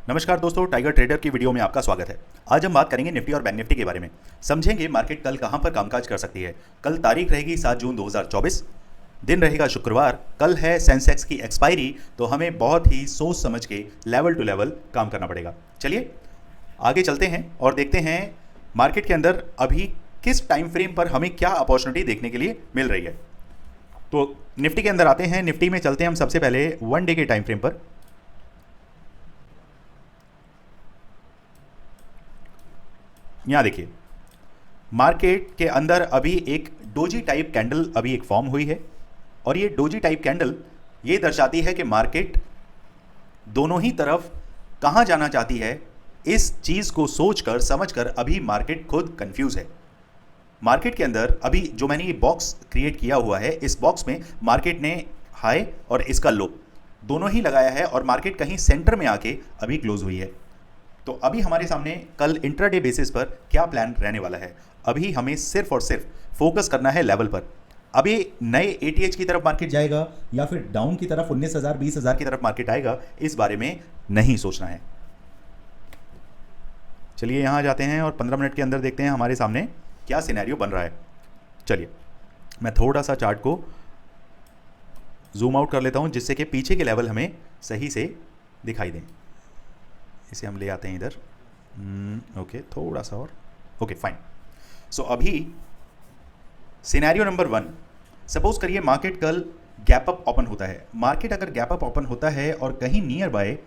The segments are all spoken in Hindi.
नमस्कार दोस्तों, टाइगर ट्रेडर की वीडियो में आपका स्वागत है। आज हम बात करेंगे निफ्टी और बैंक निफ्टी के बारे में। समझेंगे मार्केट कल कहां पर कामकाज कर सकती है। कल तारीख रहेगी 7 जून 2024, दिन रहेगा शुक्रवार। कल है सेंसेक्स की एक्सपायरी, तो हमें बहुत ही सोच समझ के लेवल टू लेवल काम करना पड़ेगा। चलिए आगे चलते हैं और देखते हैं मार्केट के अंदर अभी किस टाइम फ्रेम पर हमें क्या अपॉर्चुनिटी देखने के लिए मिल रही है। तो निफ्टी के अंदर आते हैं। निफ्टी में चलते हैं हम सबसे पहले 1 डे के टाइम फ्रेम पर। यहाँ देखिए, मार्केट के अंदर अभी एक डोजी टाइप कैंडल अभी एक फॉर्म हुई है, और ये डोजी टाइप कैंडल ये दर्शाती है कि मार्केट दोनों ही तरफ कहाँ जाना चाहती है। इस चीज़ को सोचकर समझकर अभी मार्केट खुद कंफ्यूज है। मार्केट के अंदर अभी जो मैंने ये बॉक्स क्रिएट किया हुआ है, इस बॉक्स में मार्केट ने हाई और इसका लो दोनों ही लगाया है, और मार्केट कहीं सेंटर में आके अभी क्लोज हुई है। तो अभी हमारे सामने कल इंट्राडे बेसिस पर क्या प्लान रहने वाला है। अभी हमें सिर्फ और सिर्फ फोकस करना है लेवल पर। अभी नए एटीएच की तरफ मार्केट जाएगा या फिर डाउन की तरफ 19,000 20,000 की तरफ मार्केट आएगा, इस बारे में नहीं सोचना है। चलिए यहाँ जाते हैं और 15 मिनट के अंदर देखते हैं हमारे सामने क्या सिनेरियो बन रहा है। चलिए मैं थोड़ा सा चार्ट को जूम आउट कर लेता हूँ, जिससे कि पीछे के लेवल हमें सही से दिखाई दें। इसे हम ले आते हैं इधर। ओके, थोड़ा सा और। Okay fine. सो अभी सिनेरियो नंबर 1, सपोज करिए मार्केट कल गैप अप ओपन होता है। मार्केट अगर गैप अप ओपन होता है और कहीं नियर बाय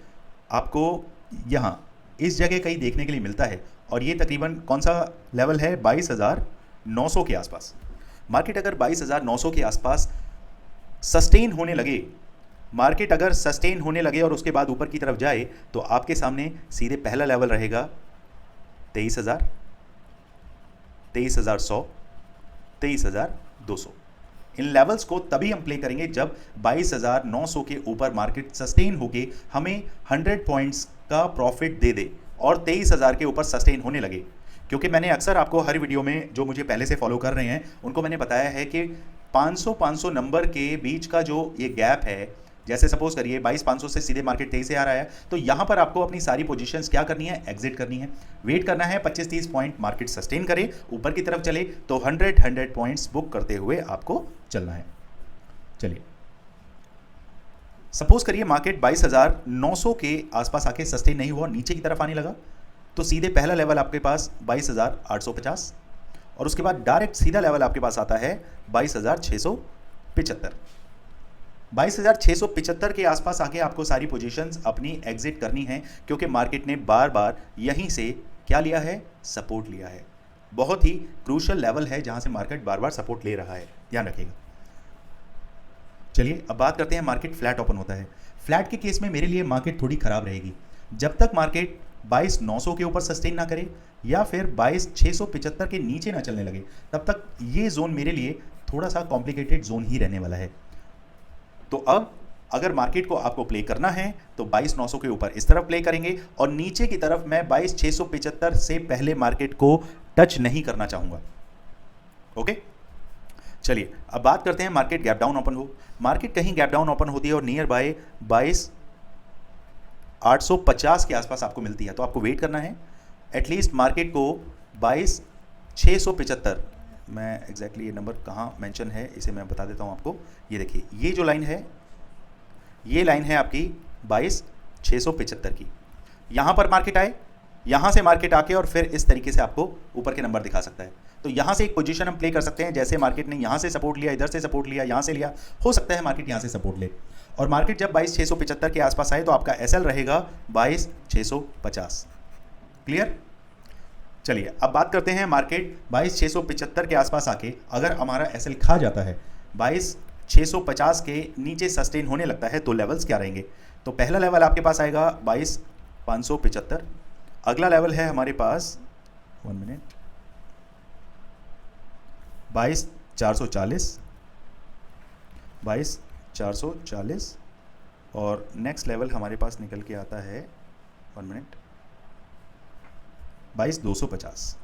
आपको यहाँ इस जगह कहीं देखने के लिए मिलता है, और ये तकरीबन कौन सा लेवल है, 22,900 के आसपास। मार्केट अगर 22,900 के आसपास सस्टेन होने लगे, मार्केट अगर सस्टेन होने लगे और उसके बाद ऊपर की तरफ जाए, तो आपके सामने सीधे पहला लेवल रहेगा 23,000, 23,100, 23,200। इन लेवल्स को तभी हम प्ले करेंगे जब 22,900 के ऊपर मार्केट सस्टेन होके हमें 100 पॉइंट्स का प्रॉफिट दे दे और 23,000 के ऊपर सस्टेन होने लगे। क्योंकि मैंने अक्सर आपको हर वीडियो में, जो मुझे पहले से फॉलो कर रहे हैं उनको मैंने बताया है कि 500 नंबर के बीच का जो ये गैप है, जैसे सपोज करिए 22,500 से सीधे मार्केट 23,000 आया, तो यहां पर आपको अपनी सारी पोजीशंस क्या करनी है, एग्जिट करनी है। वेट करना है 25-30 पॉइंट मार्केट सस्टेन करे, ऊपर की तरफ चले तो 100 पॉइंट्स बुक करते हुए आपको चलना है। चलिए सपोज करिए मार्केट 22,900 के आसपास आके सस्टेन नहीं हुआ, नीचे की तरफ आने लगा, तो सीधे पहला लेवल आपके पास 22,850, और उसके बाद डायरेक्ट सीधा लेवल आपके पास आता है 22,675। 22,675 के आसपास आके आपको सारी पोजीशंस अपनी एग्जिट करनी है, क्योंकि मार्केट ने बार बार यहीं से क्या लिया है, सपोर्ट लिया है। बहुत ही क्रूशियल लेवल है जहां से मार्केट बार बार सपोर्ट ले रहा है, ध्यान रखिएगा। चलिए अब बात करते हैं मार्केट फ्लैट ओपन होता है। फ्लैट के केस में मेरे लिए मार्केट थोड़ी खराब रहेगी। जब तक मार्केट 22,900 के ऊपर सस्टेन ना करे या फिर 22,675 के नीचे ना चलने लगे, तब तक ये जोन मेरे लिए थोड़ा सा कॉम्प्लिकेटेड जोन ही रहने वाला है। तो अब अगर मार्केट को आपको प्ले करना है तो 22,900 के ऊपर इस तरफ प्ले करेंगे, और नीचे की तरफ मैं 22,675 से पहले मार्केट को टच नहीं करना चाहूंगा। ओके, चलिए अब बात करते हैं मार्केट गैप डाउन ओपन हो। मार्केट कहीं गैप डाउन ओपन होती है और नियर बाय 22,850 के आसपास आपको मिलती है, तो आपको वेट करना है एटलीस्ट मार्केट को 22,675, मैं एग्जैक्टली ये नंबर कहाँ मेंशन है इसे मैं बता देता हूँ आपको। ये देखिए, ये जो लाइन है, ये लाइन है आपकी 22,675 की। यहाँ पर मार्केट आए, यहाँ से मार्केट आके और फिर इस तरीके से आपको ऊपर के नंबर दिखा सकता है। तो यहाँ से एक पोजीशन हम प्ले कर सकते हैं, जैसे मार्केट ने यहाँ से सपोर्ट लिया, इधर से सपोर्ट लिया, यहाँ से लिया, हो सकता है मार्केट यहाँ से सपोर्ट ले, और मार्केट जब 22,675 के आसपास आए तो आपका एसएल रहेगा 22,650। क्लियर। चलिए अब बात करते हैं मार्केट 22,675 के आसपास आके अगर हमारा एसएल खा जाता है, 22,650 के नीचे सस्टेन होने लगता है, तो लेवल्स क्या रहेंगे। तो पहला लेवल आपके पास आएगा 22,575। अगला लेवल है हमारे पास 1 मिनट 22,440, 22,440, और नेक्स्ट लेवल हमारे पास निकल के आता है 1 मिनट 22,250,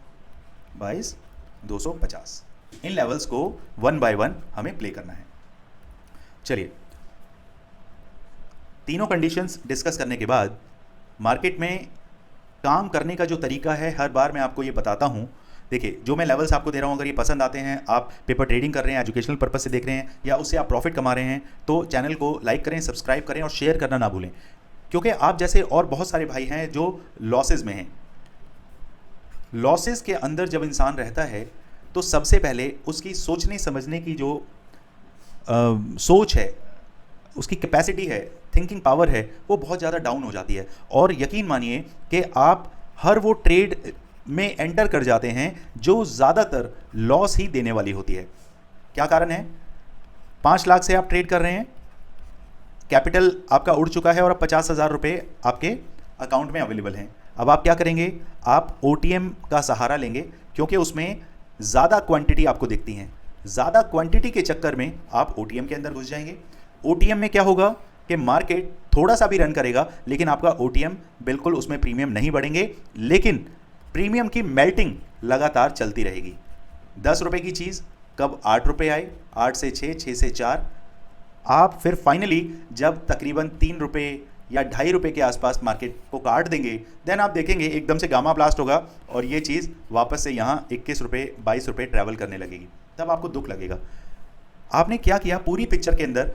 22,250। इन लेवल्स को 1 बाय 1 हमें प्ले करना है। चलिए तीनों कंडीशंस डिस्कस करने के बाद मार्केट में काम करने का जो तरीका है हर बार मैं आपको ये बताता हूँ। देखिए, जो मैं लेवल्स आपको दे रहा हूँ, अगर ये पसंद आते हैं, आप पेपर ट्रेडिंग कर रहे हैं, एजुकेशनल पर्पस से देख रहे हैं या उससे आप प्रॉफिट कमा रहे हैं, तो चैनल को लाइक करें, सब्सक्राइब करें और शेयर करना ना भूलें, क्योंकि आप जैसे और बहुत सारे भाई हैं जो लॉसेस में हैं। लॉसेस के अंदर जब इंसान रहता है तो सबसे पहले उसकी सोचने समझने की जो सोच है, उसकी कैपेसिटी है, थिंकिंग पावर है, वो बहुत ज़्यादा डाउन हो जाती है। और यकीन मानिए कि आप हर वो ट्रेड में एंटर कर जाते हैं जो ज़्यादातर लॉस ही देने वाली होती है। क्या कारण है? 5 लाख से आप ट्रेड कर रहे हैं, कैपिटल आपका उड़ चुका है और अब 50,000 रुपये आपके अकाउंट में अवेलेबल हैं। अब आप क्या करेंगे? आप OTM का सहारा लेंगे, क्योंकि उसमें ज़्यादा क्वांटिटी आपको दिखती हैं। ज़्यादा क्वांटिटी के चक्कर में आप OTM के अंदर घुस जाएंगे। OTM में क्या होगा कि मार्केट थोड़ा सा भी रन करेगा, लेकिन आपका OTM बिल्कुल, उसमें प्रीमियम नहीं बढ़ेंगे, लेकिन प्रीमियम की मेल्टिंग लगातार चलती रहेगी। 10 रुपये की चीज़ कब 8 रुपये आए, 8 से 6, 6 से 4, आप फिर फाइनली जब तकरीबन 3 रुपये या 2.5 रुपये के आसपास मार्केट को काट देंगे, देन आप देखेंगे एकदम से गामा ब्लास्ट होगा और ये चीज़ वापस से यहाँ 21 रुपये, 22 रुपये ट्रैवल करने लगेगी। तब आपको दुख लगेगा। आपने क्या किया? पूरी पिक्चर के अंदर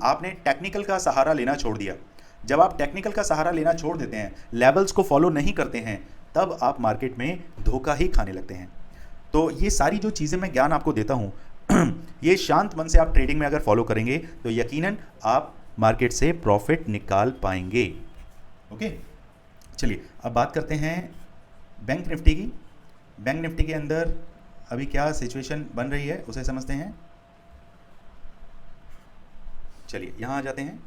आपने टेक्निकल का सहारा लेना छोड़ दिया। जब आप टेक्निकल का सहारा लेना छोड़ देते हैं, लेवल्स को फॉलो नहीं करते हैं, तब आप मार्केट में धोखा ही खाने लगते हैं। तो ये सारी जो चीज़ें मैं ज्ञान आपको देता हूँ ये शांत मन से आप ट्रेडिंग में अगर फॉलो करेंगे तो यकीनन आप मार्केट से प्रॉफिट निकाल पाएंगे। ओके, चलिए अब बात करते हैं बैंक निफ्टी की। बैंक निफ्टी के अंदर अभी क्या सिचुएशन बन रही है उसे समझते हैं। चलिए यहाँ आ जाते हैं।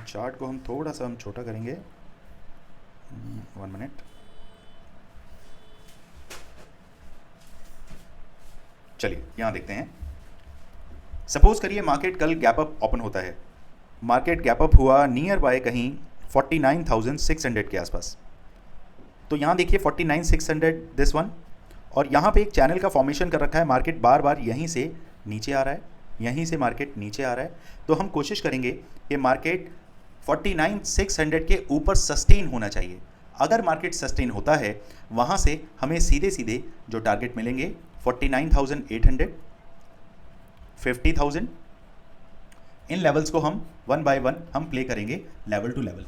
चार्ट को हम थोड़ा सा छोटा करेंगे, 1 मिनट। चलिए यहाँ देखते हैं। सपोज करिए मार्केट कल गैप अप ओपन होता है। मार्केट गैप अप हुआ नियर बाय कहीं 49,600 के आसपास। तो यहाँ देखिए 49,600 दिस वन, और यहाँ पे एक चैनल का फॉर्मेशन कर रखा है। मार्केट बार बार यहीं से नीचे आ रहा है, यहीं से मार्केट नीचे आ रहा है। तो हम कोशिश करेंगे कि मार्केट 49,600 के ऊपर सस्टेन होना चाहिए। अगर मार्केट सस्टेन होता है, वहाँ से हमें सीधे सीधे जो टारगेट मिलेंगे 49,800, 50,000। इन लेवल्स को हम 1 बाय 1 हम प्ले करेंगे लेवल टू लेवल।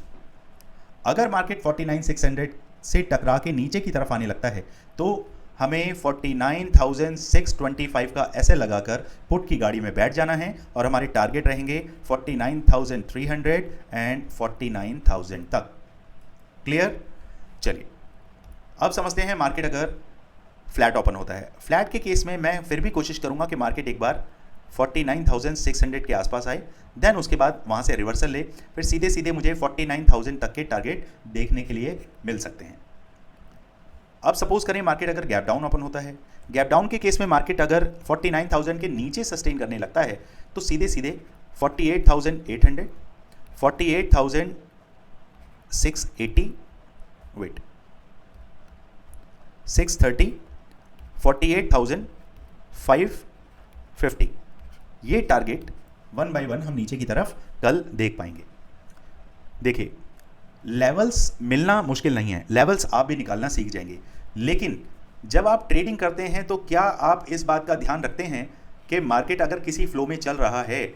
अगर मार्केट 49,600 से टकरा के नीचे की तरफ आने लगता है तो हमें 49,625 का ऐसे लगाकर पुट की गाड़ी में बैठ जाना है और हमारे टारगेट रहेंगे 49,300 एंड 49,000 तक। क्लियर? चलिए अब समझते हैं मार्केट अगर फ्लैट ओपन होता है। फ्लैट के केस में मैं फिर भी कोशिश करूंगा कि मार्केट एक बार 49,600 के आसपास आए, देन उसके बाद वहाँ से रिवर्सल ले, फिर सीधे सीधे मुझे 49,000 तक के टारगेट देखने के लिए मिल सकते हैं। अब सपोज करें मार्केट अगर गैप डाउन ओपन होता है। गैप डाउन के केस में मार्केट अगर 49,000 के नीचे सस्टेन करने लगता है तो सीधे सीधे 48,800, 48,680, वेट 630, 48,550, ये टारगेट 1 बाय 1 हम नीचे की तरफ कल देख पाएंगे। देखिए, लेवल्स मिलना मुश्किल नहीं है, लेवल्स आप भी निकालना सीख जाएंगे। लेकिन जब आप ट्रेडिंग करते हैं तो क्या आप इस बात का ध्यान रखते हैं कि मार्केट अगर किसी फ्लो में चल रहा है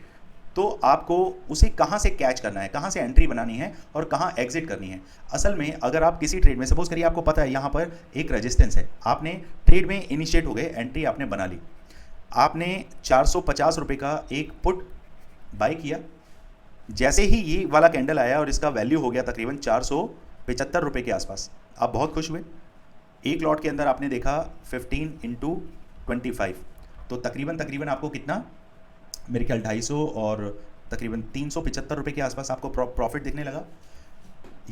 तो आपको उसे कहां से कैच करना है, कहां से एंट्री बनानी है और कहां एग्जिट करनी है। असल में अगर आप किसी ट्रेड में, सपोज करिए आपको पता है यहां पर एक रेजिस्टेंस है, आपने ट्रेड में इनिशिएट हो गए, एंट्री आपने बना ली, आपने 450 रुपये का एक पुट बाय किया। जैसे ही ये वाला कैंडल आया और इसका वैल्यू हो गया तकरीबन 475 रुपये के आसपास, आप बहुत खुश हुए। एक लॉट के अंदर आपने देखा 15 × 25, तो तकरीबन आपको कितना, मेरे ख्याल 250 और तकरीबन 375 रुपये के आसपास आपको प्रॉफिट दिखने लगा।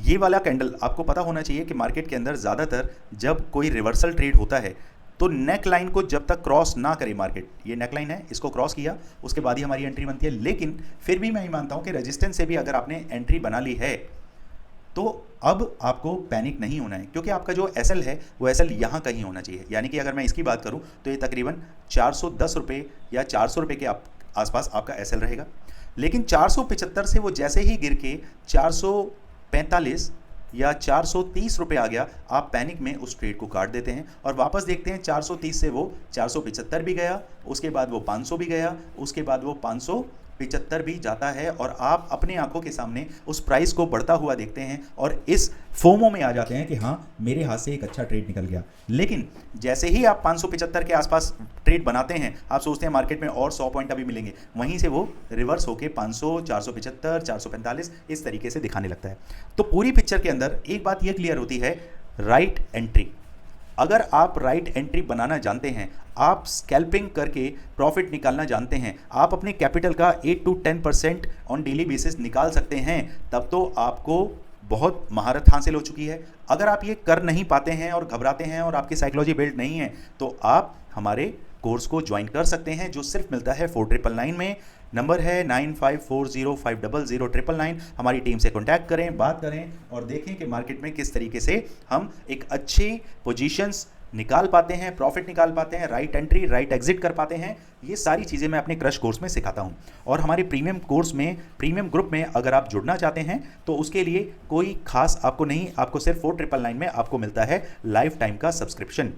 ये वाला कैंडल आपको पता होना चाहिए कि मार्केट के अंदर ज़्यादातर जब कोई रिवर्सल ट्रेड होता है तो नेक लाइन को जब तक क्रॉस ना करे मार्केट, ये नेक लाइन है, इसको क्रॉस किया उसके बाद ही हमारी एंट्री बनती है। लेकिन फिर भी मैं ये मानता हूँ कि रेजिस्टेंस से भी अगर आपने एंट्री बना ली है तो अब आपको पैनिक नहीं होना है, क्योंकि आपका जो एसएल है वो एसएल यहाँ कहीं होना चाहिए। यानी कि अगर मैं इसकी बात करूँ तो ये तकरीबन 410 रुपये या 400 रुपये के आसपास आपका एसएल रहेगा। लेकिन 475 से वो जैसे ही गिर के 445 या 430 रुपये आ गया, आप पैनिक में उस ट्रेड को काट देते हैं और वापस देखते हैं 430 से वो 475 भी गया, उसके बाद वो 500 भी गया, उसके बाद वो 575 भी जाता है और आप अपने आंखों के सामने उस प्राइस को बढ़ता हुआ देखते हैं और इस फोमो में आ जाते हैं कि हाँ, मेरे हाथ से एक अच्छा ट्रेड निकल गया। लेकिन जैसे ही आप 575 के आसपास ट्रेड बनाते हैं, आप सोचते हैं मार्केट में और 100 पॉइंट अभी मिलेंगे, वहीं से वो रिवर्स होके 500, 475, 445 इस तरीके से दिखाने लगता है। तो पूरी पिक्चर के अंदर एक बात ये क्लियर होती है, राइट एंट्री। अगर आप राइट एंट्री बनाना जानते हैं, आप स्कैल्पिंग करके प्रॉफिट निकालना जानते हैं, आप अपने कैपिटल का 8 to 10% ऑन डेली बेसिस निकाल सकते हैं, तब तो आपको बहुत महारत हासिल हो चुकी है। अगर आप ये कर नहीं पाते हैं और घबराते हैं और आपकी साइकोलॉजी बिल्ड नहीं है, तो आप हमारे कोर्स को ज्वाइन कर सकते हैं, जो सिर्फ मिलता है 4999 में। नंबर है 9540500999। हमारी टीम से कॉन्टैक्ट करें, बात करें और देखें कि मार्केट में किस तरीके से हम एक अच्छी पोजीशंस निकाल पाते हैं, प्रॉफिट निकाल पाते हैं, राइट एंट्री, राइट एग्जिट कर पाते हैं। ये सारी चीज़ें मैं अपने क्रश कोर्स में सिखाता हूँ। और हमारे प्रीमियम कोर्स में, प्रीमियम ग्रुप में अगर आप जुड़ना चाहते हैं तो उसके लिए कोई खास आपको नहीं, आपको सिर्फ 4999 में आपको मिलता है लाइफ टाइम का सब्सक्रिप्शन।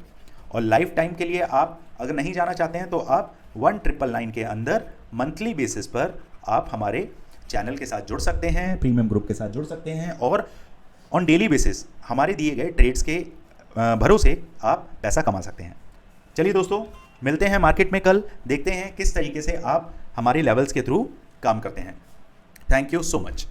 और लाइफ टाइम के लिए आप अगर नहीं जाना चाहते हैं तो आप 1999 के अंदर मंथली बेसिस पर आप हमारे चैनल के साथ जुड़ सकते हैं, प्रीमियम ग्रुप के साथ जुड़ सकते हैं और ऑन डेली बेसिस हमारे दिए गए ट्रेड्स के भरोसे आप पैसा कमा सकते हैं। चलिए दोस्तों, मिलते हैं मार्केट में कल, देखते हैं किस तरीके से आप हमारे लेवल्स के थ्रू काम करते हैं। Thank you so much.